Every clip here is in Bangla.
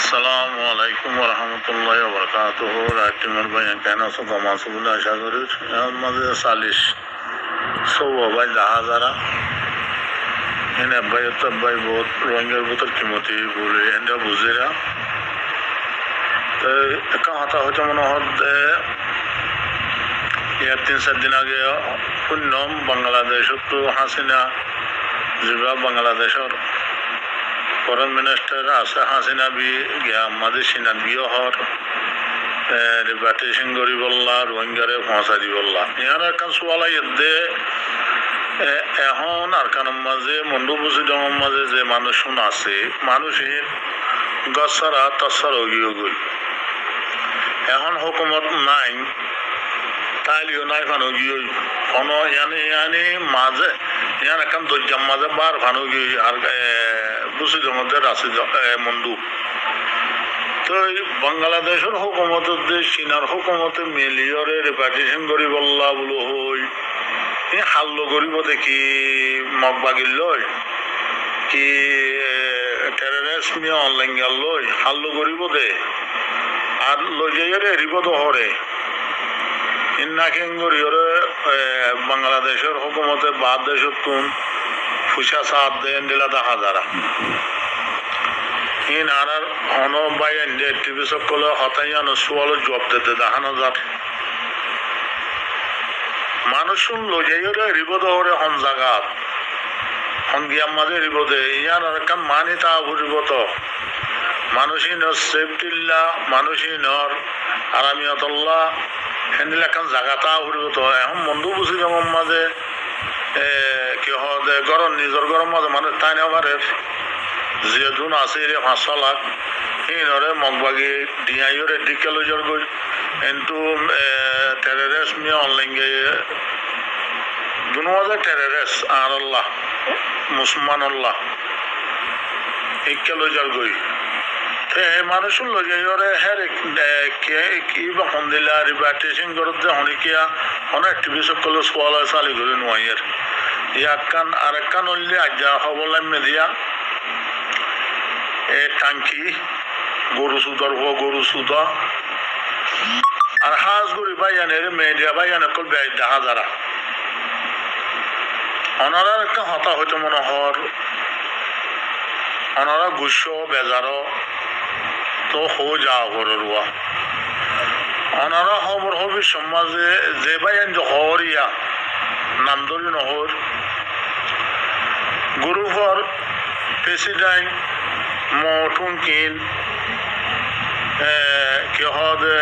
আসসালামু আলাইকুম রহমতুল্লাহ বরকাত রাইটিমার ভাই কেন মাসুবুল্লাহ আশা করি এর মাঝে 40 ভাই জাহাজারা এনে ভাই তো ভাই বহুত রঙের ভিতর কিমতি বলে এনে বুঝেরা তো একা হতা হচ্ছে মনে হচ্ছে ইয়ার 3-4 দিন আগে পুণ্যম বাংলাদেশত তো হাসিনা যেবা বাংলাদেশের ফরেন মিনিস্টার আছে হাসিনা বি গিয়া আমাদের সিনাত গিয়ে হর রিপার্টেশন করি বললা রোহিঙ্গারে পৌঁছা দি বললা ইয়ার একটা সোয়ালা ইয়ে এখন আর কারণ মাঝে মন্ডুবুসি জমর মাঝে যে মানুষ আছে মানুষের গছরা তছরা গিয়ে গই এখন হুকুমত নাই তাইলেও নাই ফানো গিয়ে কোন ইয়ানি মাঝে ইয়ার এখন দরজার মাঝে বার ফানো গিয়ে আর বুসি জমদের আছে মন্ডু তো বাংলাদেশের হুকুমত চীনার হুকুমতে মিলিয়রে রিপার্টিশন করি বললা বলো হই হাল্লো করিব দেখি মগ বাগিল লই কি টেররিস্ট নিয়ে অনলাইন গেল লই হাল্লো করিব দে আর লই যাইরে এরিব দহরে ইন্নাকিঙ্গরিয়রে বাংলাদেশের হুকুমতে বাদ দেশত তুন ফুসা সাথ দেন দিলা 10,000 ইন আর অন বাই এন্ডে টিভি সকল হতাইয়ানো সোয়াল জব দিতে 10,000 মানুষ লইয়াইরে রিবদ হরে হন জাগাত হন গিয়া মাঝে রিবদে ইয়ার আর কাম মানি তা ভরিবত মানুষই নর সেফটিল্লা মানুষই নর আরামিয়াতুল্লাহ হেন্দিলা কাম জাগাতা ভরিবত এখন বন্ধু বুঝি যেমন মাঝে কি হদে গরম নিজের গরম মাঝে মানুষ তাই না পারে যে জুন আছে রে 500 লাখ হিনরে মগবাগি ডিআইরে ডিকেলজর গই কিন্তু টেররিস্ট নিয়ে অনলাইন গিয়ে দুনওয়াজে টেররিস্ট আর আল্লাহ মুসলমান আল্লাহ ইকেলজর গই মানুষ লইরে হের কি বা সন্দিলা রিপার্টেশন করতে হনিকিয়া অনেক টিভি সকল সোয়াল চালি গলি নোয়াইয়ের ইয়াকান আর একখান হইলে আজ্ঞা হবলাই মেদিয়া টাঙ্কি গরু সুদর গরু সুদ আর হাঁস গরি বাইয়ানের মেয়েদিয়া বাইয়ানে কল 10,000 অনারা একটা হতা হইতে মনে হর অনারা গুস্স বেজারো তো হো যা হরুয়া অনারা খবর হবি সমাজে যে বাইয়ান যে হরিয়া নাম ধরি নহর গ্রুপর প্রেসিডেন্ট মটুনকিন কি হদে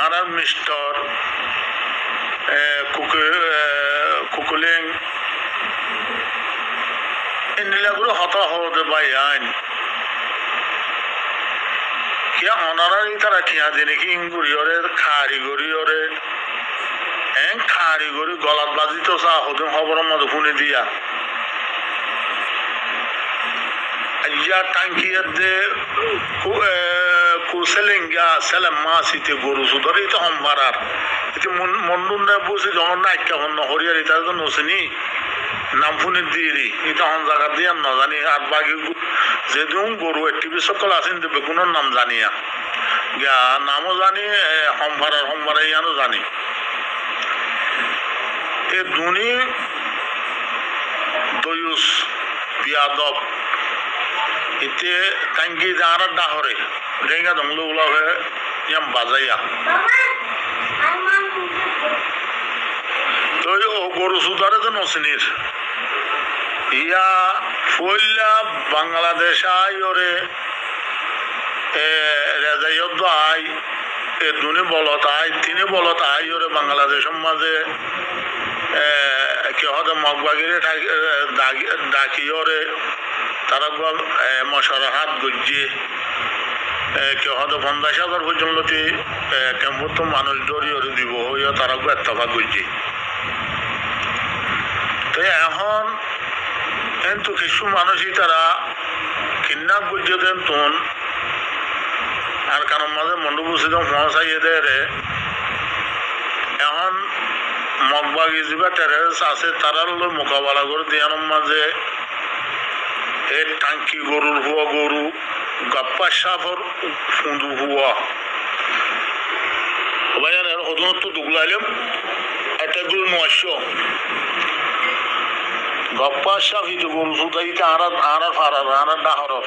আর মিস্টার কুকুলিং ইন্দিলাগুলো হতা হতে বাই আইন কিয়া অনারাই তারা ঠিয়া দিয়ে নাকি ইঙ্গুরিয়রে খারি গরিয়রে খারি গরি গলাত বাজি তো চা হতে খবরের মধ্যে শুনে দিয়া ইয়া টাঙ্কিয়ার দে কুসেলেঙ্গা সেলেম মাসিতে গরু সুদর এটা সম্ভারার এতে মন্ডুন না বুঝি যখন না একটা হন হরিয়ার এটা তো নসেনি নাম শুনে দিয়ে এটা হন জায়গা দিয়ে না জানি আর বাকি যেদিন গরু টিভি সকল আছেন বেগুনের নাম জানিয়া গা নামও জানি সম্ভারার ইয়ানো জানি এ দুনি দয়ুস বিয়াদব ইতে টাঙ্কি আর ডাহরে রেঙ্গা দংলো গুলা হয়ে ইয়াম বাজাইয়া তো ও গরু সুদারে তো নসিনির ইয়া ফইলা বাংলাদেশ আইরে রেজাইয়দ আই এ দুনি বলত আই তিনি বলত আই ওরে বাংলাদেশের মাঝে কি হতে মগবাগিরে ডাকিওরে তারা মশারা হাত গজ্জে কেউ হয়তো 50,000 পর্যন্ত কেমন তো মানুষ দড়িয়ে দিব হইয়া তারা এতফা গজ্জে তো এখন কিন্তু কিছু মানুষই তারা কিডন্যাপ গজ্জে দেন তুন আর কারণ মাঝে মন্ডুবুসিদ পৌঁছাইয়ে দেয় এখন মগবাগি যা টেররিস্ট আছে তারা মোকাবেলা করে দিয়ানোর মাঝে এ টাঙ্কি গরুর হুয়া গরু গাপ্পা সাফর সুন্দর হুয়া ভাইয়ানের অধুনত দুগলাইলাম একটা গরু নয়শ গপ্পা সাফ হিতে গরু সুদাইতে আনার ফারার আনার ডাহরর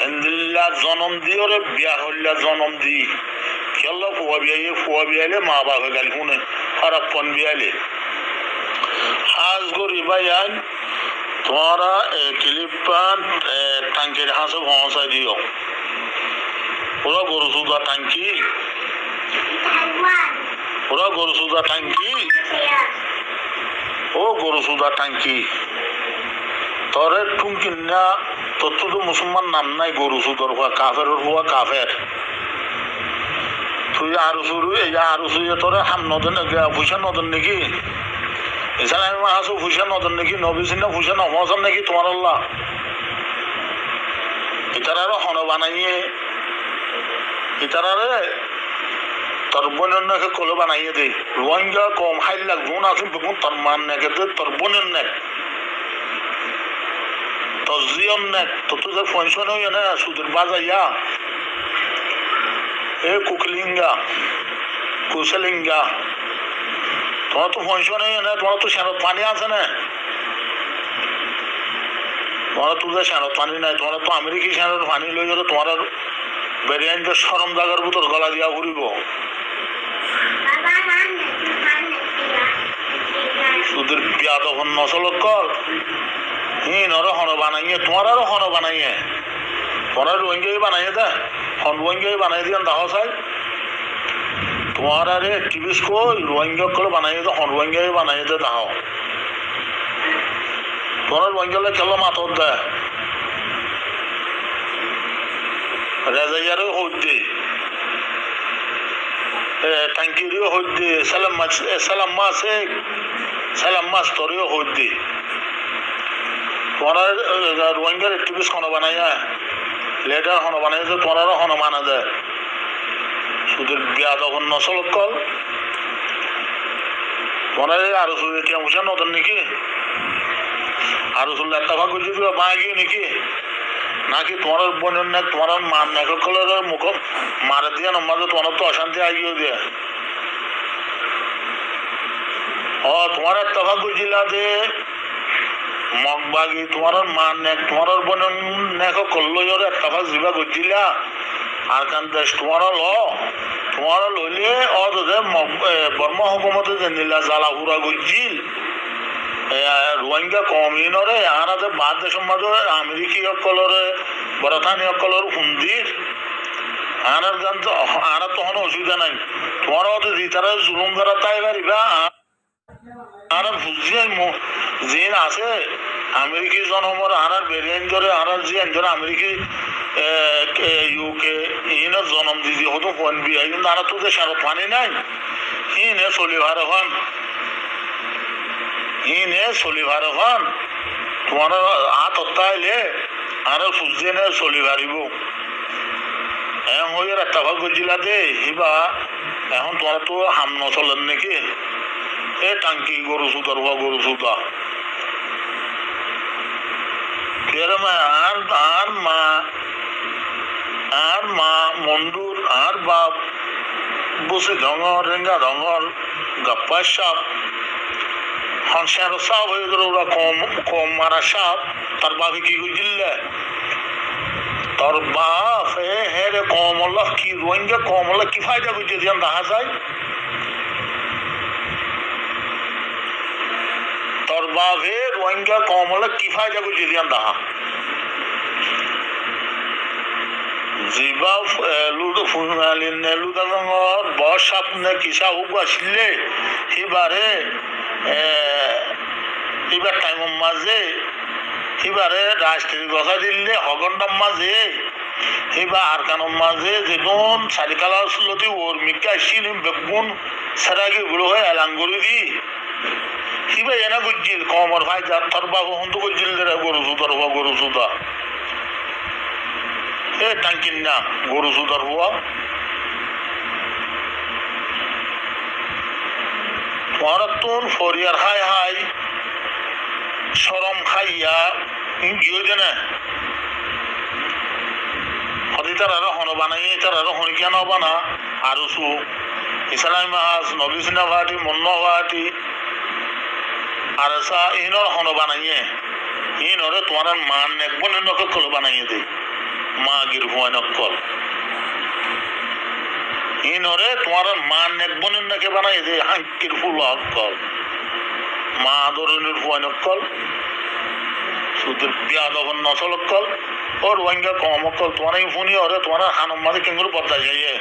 এন্দিল্লা জনম দিয়ে ওরে বিয়া হল্লা জনম দি খেললো ফুয়া বিয়াইলে মা বাবা গাল শুনে ফারাক্কন বিয়াইলে হাজ গরি ভাইয়ান তোমরা ক্লিপান টাঙ্কির হাঁসে পৌঁছাই দিও ওরা গরু সুদা টাঙ্কি ওরা গরু সুদা টাঙ্কি ও গরু সুদা টাঙ্কি তোরে টুঙ্কি না তোর তো মুসলমান নাম নাই গরু সুদর হুয়া কাফের তুই আরো শুরু এই আরো শুয়ে তোরে হাম নদন পয়সা নদন নাকি এছাড়া আমি হাসু পয়সা নদন নাকি নবী সিন্না পয়সা নমসান নাকি তোমার আল্লাহ ইতারারও হন বানাইয়ে ইতারারে তোর বোনের নাকে কলে বানাইয়ে দে রোহিঙ্গা কম হাইল লাগ গুণ আছে বেগুন তোর মান নাকে দে তোর বোনের নাক তোর জিয়ন নাক তোর তো যে ফনশন হইয়া না সুদের বাজাইয়া এ কুকলিঙ্গা কুশলিঙ্গা তোমার তো ফনশন হইয়া না তোমার তো সেনত পানি আছে না তোমার তো যে সেনত পানি নাই তোমার তো আমেরিকি সেনত পানি লই গেলে তোমার বেরিয়ানকে সরম জাগার ভিতর গলা দিয়া ঘুরিব সুদের বিয়া তখন নসল কর নরো হন বানাইয়ে তোমার আরো হন বানাইয়ে তোমার রোহিঙ্গাই বানাইয়ে দে হন রোহিঙ্গাই বানাই দিয়ে দাহ চাই তোমার আরে টিভিস কই রোহিঙ্গা করে বানাইয়ে দে হন রোহিঙ্গাই বানাইয়ে দে দাহ তোমার রোহিঙ্গালে খেলো মাথর দে রেজাইয়ারও হইতে টাঙ্কিরিও হইতে সালাম মাছ তোরেও হইতে তোমার রোহিঙ্গার টিভিস হন বানাইয়া লেটার হন বানাই যে তোমারও হন মানা যায় সুদের বিয়া তখন নসল কল তোমার আরো সুদের টিয়া পয়সা নতুন নাকি আরো চললে একটা ভাগ করছি মা গিয়ে নাকি নাকি তোমার বোনের নাক তোমার মার নাকের কলের মুখ মারে দিয়ে নমাজে তোমার তো অশান্তি আগিয়ে দিয়ে তোমার একটা ভাগ করছিল যে মগবাগি তোমার মার নেক তোমার বোনের নেক করলো একটা ভাগ জিবা করছিলা আর কান দেশ তোমার লইলে বর্ম হুকুমতে যে নীলা জ্বালা হুরা করছিল রোহিঙ্গা কমিনরে আনাতে বাদ দেশের মাঝে আমেরিকি সকলরে বরতানি সকলর হুন্দির আনার গান তো আনার তখন অসুবিধা নাই তোমার তারা জুলুম করা তাই পারিবা আর বুঝিয়ে জিন আছে আমেরিকি জনমর আনার বেরিয়ান ধরে আনার জিয়ান ধরে আমেরিকি ইউকে ইনের জনম দিদি হতো ফোন বিয়া কিন্তু আনার তো সারত পানি নাই ইনে চলিবার হন ইনে চলিবার হন তোমার হাত হত্যাইলে আর ফুজিয়ে নে চলি পারিব হয়ে একটা ভাগ করছিলা দে হিবা এখন তোমার তো হাম নচলেন নাকি এ টাঙ্কি গরু সুদার হওয়া গরু সুদা আর মা মন্ডুর আর বাপ বসে ঢঙর রেঙ্গা ঢঙর গাপ্পা সাপ হাঁসের সাপ হয়ে গেল ওরা কম মারা সাপ তার বাপে কি করছিল তোর বাপ হে রে কমলা কি রোহিঙ্গা কমলা কি ফায়দা করছে দিয়ে দেখা যায় তোর বাপ হে রোহিঙ্গা কমলা কি ফায়দা করছে দিয়ে দেখা জিবা লুডো ফুলমালিনে লুডো রঙর বস সাপনে কিসা হুক আসলে সিবারে এবার টাইমের মাঝে এবারে রাষ্ট্রীয় কথা দিলে হগন্ডার মাঝে এবার আর কানোর মাঝে যেমন চারিকালা লতি ওর মিকা আসছিল বেগুন সেরাগি বুড়ো হয়ে এলাঙ্গুরি দি সিবা এনা করছিল কমর ভাই যার তোর বাবু হন্তু করছিল গরু সুদার হওয়া গরু সুদা এ টাঙ্কির না গরু সুদার হওয়া তোমার তোর ফরিয়ার হাই হাই সরম খাইয়া গিয়ে দে না হতে তার আরো হন বানাই তার আরো হনিকিয়া ন বানা আরো সু ইসলামী মাস নবিসিনা ভাটি মন্ন ভাটি আর সা ইনর হন বানাইয়ে ইনরে তোমার মান একবন নকল বানাইয়ে দে মা গির ভয় নকল ইনরে তোমার মান একবন নাকে বানাইয়ে দে হাঙ্কির ফুল অকল মা আদরণের ভয় নকল সুদের বিয়াদবন নসল অকল ওর ওয়াঙ্গা কম অকল তোমার ফোনি ওরে তোমার হানম মাঝে কেঙ্গুর বদলা যাইয়ে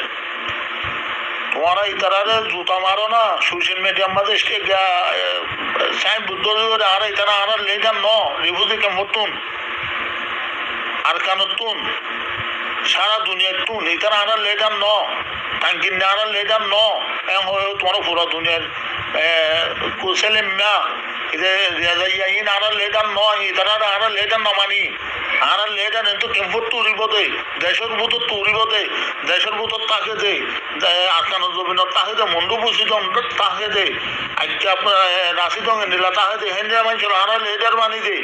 তোমারা ইতারারে জুতা মারো না সোশ্যাল মিডিয়ার মাঝে সাই বুদ্ধ আর ইতারা আর লেজার ন রিভুজি কেমন আর কানুন সারা দুনিয়ার তুন ইতারা আর লেজার ন টাঙ্কির আর লেজার ন তোমার পুরো দুনিয়ার ছেলে মা ইন আর লেজার ন ইতারা আর লেজার ন মানি আর লেজার কিন্তু কেমন তুরিব দে দেশের ভূতর তুরিব দে দেশের ভূতর তাকে দে আকানো জমিন তাহে দে মন্ডু বুঝি দম তাহে দে আজকে আপনার রাশি দঙ্গে নিলা তাহে দে হেন্দিয়া মানুষের আর লেজার মানি দে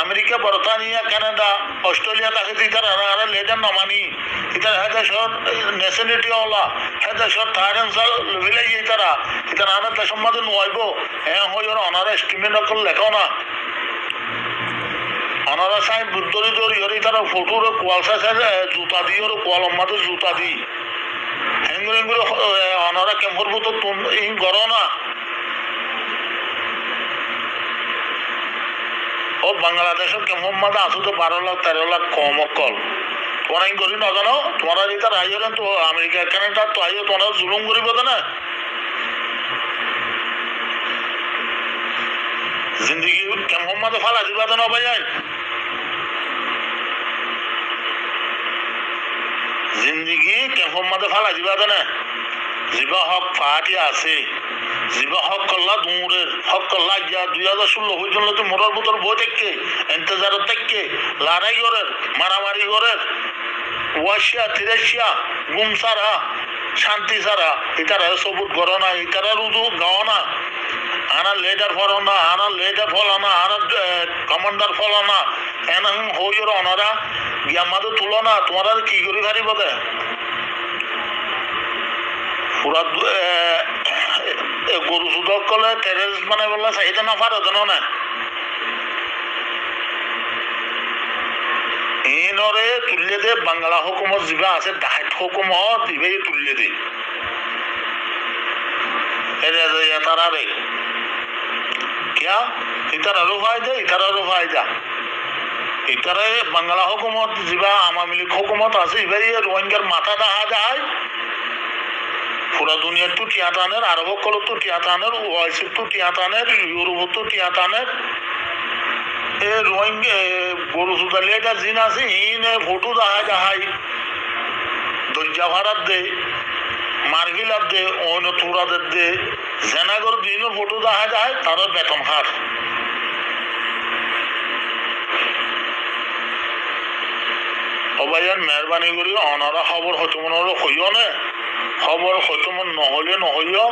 আমেরিকা বর্তানিয়া কানাডা অস্ট্রেলিয়া তাকে দি তার আর লেজার না মানি ইতার হে দেশের নেশনালিটি ওলা হে দেশের থাইরেন্সার লেভেলাই তারা ইতার আর দেশের মাঝে নোয়াইব হ্যাঁ হয়ে অনারা এস্টিমেট নকল লেখাও না অনারা সাই বুদ্ধরি দরি হরি তারা ফটোর কোয়াল সাইজে জুতা দি ওর কোয়াল মাঝে জুতা দি হেঙ্গুর হেঙ্গুর অনারা কেমন তো ইন গড় না ও বাংলাদেশের কেমন মাঝে আসো তো 12 লাখ 13 লাখ কম অকল তোমরা ইন করি না জানো তোমরা যেটা রাইজেন তো আমেরিকা কানাডা তো আইও তোমরা জুলুম করিব না জিন্দগি কেমন মাঝে ফালা দিবা না ভাই জিন্দগি কেমন মাঝে ফালা দিবা না জিবা হক ফাটি আছে জিবা হক কল্লা দূরের হক কল্লা গিয়া 2016 পর্যন্ত তো মোটর বোতল বই থেকে এন্তেজার থেকে লড়াই করের মারামারি করের ওয়াশিয়া তিরাশিয়া গুম সারা শান্তি সারা ইতারা সবুত গড় না ইতারা রুদু গাও না আনা লেডার ফল না আনা লেডার ফল না আনা কমান্ডার ফল না এন হইর অনারা গিয়া মাদে তুলো না তোমার কি করি পারিব দে পুরা গরু সুদক কলে টেরেস মানে বললে চাহিদা না পারো জানো না ইনরে তুললে দে বাংলা হুকুমত যা আছে ডাইট হুকুমত ইবাই তুললে দে তারা রে क्या ইতারারও ফায়দা ইতারারও ফায়দা ইতারে বাংলা হুকুমত যা আওয়ামী লীগ হুকুমত আছে ইবাই রোহিঙ্গার মাথা দেখা যায় পুরা দুনিয়ার তো টিয়াতানের আরব কল তো টিয়াতানের ওয়াইসির তো টিয়াতানের ইউরোপ তো টিয়াতানের এ রোহিঙ্গা গরু সুদালিয়া যা জিন আছে ইনে ফটো দেখা যায় দরজা ভাড়ার দে মার্গিলার দে অন্য তুরাদের দে জেনাগর দিনের ফটো দেখা যায় তার বেতন হার অবাইয়ার মেহরবানি করি অনারা খবর হয়তো মনে হইও না খবর হয়তো মন নহলে নহইও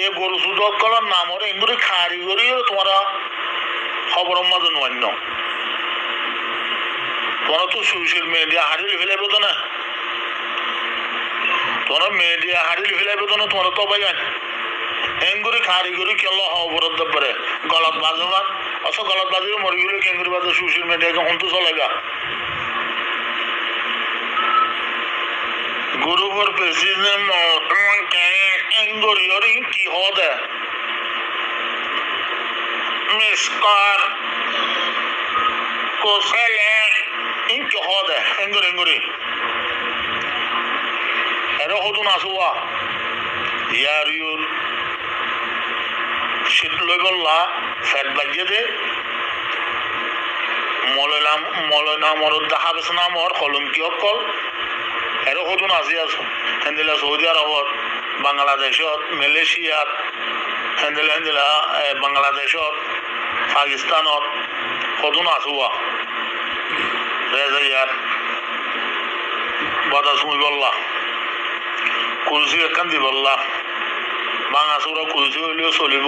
এ গরু সুদক কলার নামরে এগুলি খারি করিও তোমরা খবরের মাঝে নয় তোমরা তো সোশ্যাল মিডিয়া হারিয়ে ফেলাইব তো না তোমরা মিডিয়া হারিয়ে ফেলাইব তো না তোমরা তো ভাই এঙ্গুরি খারি করি কেল খবরের দপ্তরে গলত বাজবান অথচ গলত বাজিয়ে মরিগুলো কেঙ্গুরি বাজে সোশ্যাল মিডিয়াকে হন্তু চলেগা গুরুবর প্রেসিডেন্ট এঙ্গুরি কি হদে মিসকার কোসেলে ইনকে হদে এঙ্গুরি এর হতুন আসুয়া ইয়ার ইউর শীত লই বললা ফ্যাট বাজিয়ে দে মলনা মরদ দেখা বেছে না মর কলঙ্কি অকল এর হতুন আসি আছো হেন্দিলা সৌদি আরবত বাংলাদেশত মালয়েশিয়াত হেন্দিলা বাংলাদেশত পাকিস্তানত হতুন আসুয়া রেজাইয়ার বাতাস মুই বললা কুলসি একখান দি বললা বাঙাচুরা কুলসি হইলেও চলিব